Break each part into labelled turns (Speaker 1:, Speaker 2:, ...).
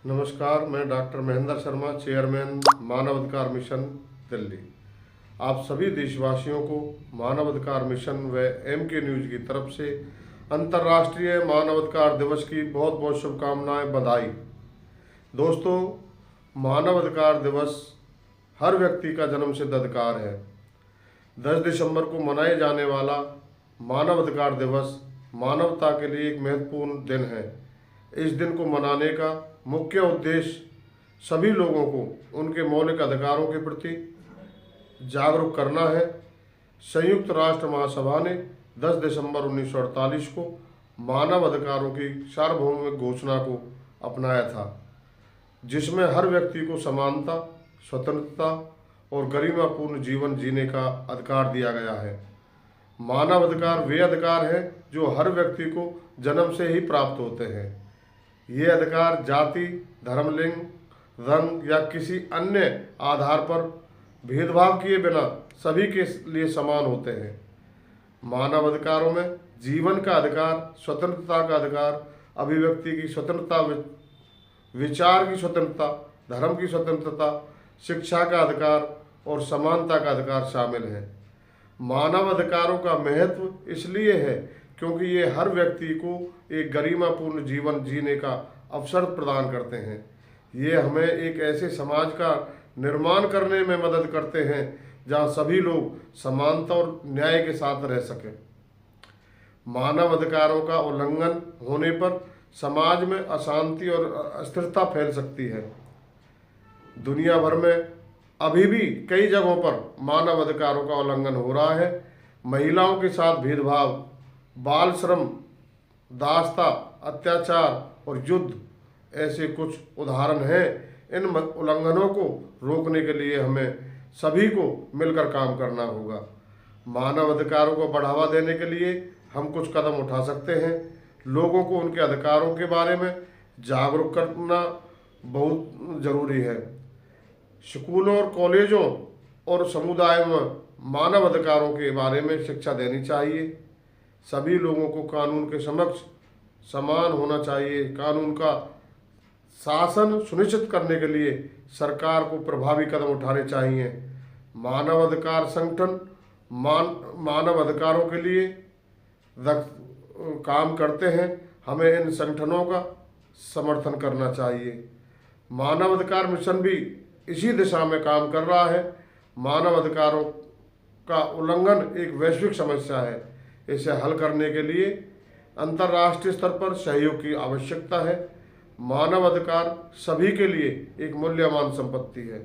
Speaker 1: नमस्कार, मैं doctor Mahendra Sharma, chairman मानव अधिकार मिशन दिल्ली। आप सभी देशवासियों को मानव अधिकार मिशन व MK न्यूज़ की तरफ से अंतर्राष्ट्रीय मानव अधिकार दिवस की बहुत बहुत शुभकामनाएं, बधाई। दोस्तों, मानव अधिकार दिवस हर व्यक्ति का जन्मसिद्ध अधिकार है। 10 दिसंबर को मनाए जाने वाला मानव अधिकार दिवस मानवता के लिए एक महत्वपूर्ण दिन है। इस दिन को मनाने का मुख्य उद्देश्य सभी लोगों को उनके मौलिक अधिकारों के प्रति जागरूक करना है। संयुक्त राष्ट्र महासभा ने 10 दिसंबर 1948 को मानव अधिकारों की सार्वभौमिक घोषणा को अपनाया था, जिसमें हर व्यक्ति को समानता, स्वतंत्रता और गरिमापूर्ण जीवन जीने का अधिकार दिया गया है। मानव अधिकार वे अधिकार हैं जो हर व्यक्ति को जन्म से ही प्राप्त होते हैं। ये अधिकार जाति, धर्म, लिंग, रंग या किसी अन्य आधार पर भेदभाव किए बिना सभी के लिए समान होते हैं। मानव अधिकारों में जीवन का अधिकार, स्वतंत्रता का अधिकार, अभिव्यक्ति की स्वतंत्रता, विचार की स्वतंत्रता, धर्म की स्वतंत्रता, शिक्षा का अधिकार और समानता का अधिकार शामिल है। मानव अधिकारों का महत्व इसलिए है क्योंकि ये हर व्यक्ति को एक गरिमापूर्ण जीवन जीने का अवसर प्रदान करते हैं। ये हमें एक ऐसे समाज का निर्माण करने में मदद करते हैं जहाँ सभी लोग समानता और न्याय के साथ रह सकें। मानव अधिकारों का उल्लंघन होने पर समाज में अशांति और अस्थिरता फैल सकती है। दुनिया भर में अभी भी कई जगहों पर मानव अधिकारों का उल्लंघन हो रहा है। महिलाओं के साथ भेदभाव, बाल श्रम, दासता, अत्याचार और युद्ध ऐसे कुछ उदाहरण हैं। इन उल्लंघनों को रोकने के लिए हमें सभी को मिलकर काम करना होगा। मानव अधिकारों को बढ़ावा देने के लिए हम कुछ कदम उठा सकते हैं। लोगों को उनके अधिकारों के बारे में जागरूक करना बहुत ज़रूरी है। स्कूलों और कॉलेजों और समुदायों में मानव अधिकारों के बारे में शिक्षा देनी चाहिए। सभी लोगों को कानून के समक्ष समान होना चाहिए। कानून का शासन सुनिश्चित करने के लिए सरकार को प्रभावी कदम उठाने चाहिए। मानव अधिकार संगठन मानव अधिकारों के लिए काम करते हैं। हमें इन संगठनों का समर्थन करना चाहिए। मानव अधिकार मिशन भी इसी दिशा में काम कर रहा है। मानव अधिकारों का उल्लंघन एक वैश्विक समस्या है। इसे हल करने के लिए अंतर्राष्ट्रीय स्तर पर सहयोग की आवश्यकता है। मानव अधिकार सभी के लिए एक मूल्यवान संपत्ति है।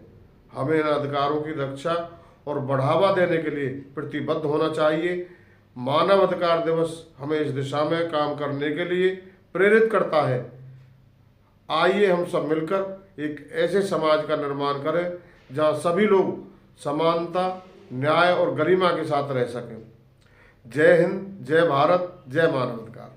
Speaker 1: हमें इन अधिकारों की रक्षा और बढ़ावा देने के लिए प्रतिबद्ध होना चाहिए। मानव अधिकार दिवस हमें इस दिशा में काम करने के लिए प्रेरित करता है। आइए हम सब मिलकर एक ऐसे समाज का निर्माण करें जहां सभी लोग समानता, न्याय और गरिमा के साथ रह सकें। जय हिंद, जय भारत, जय मानव अधिकार।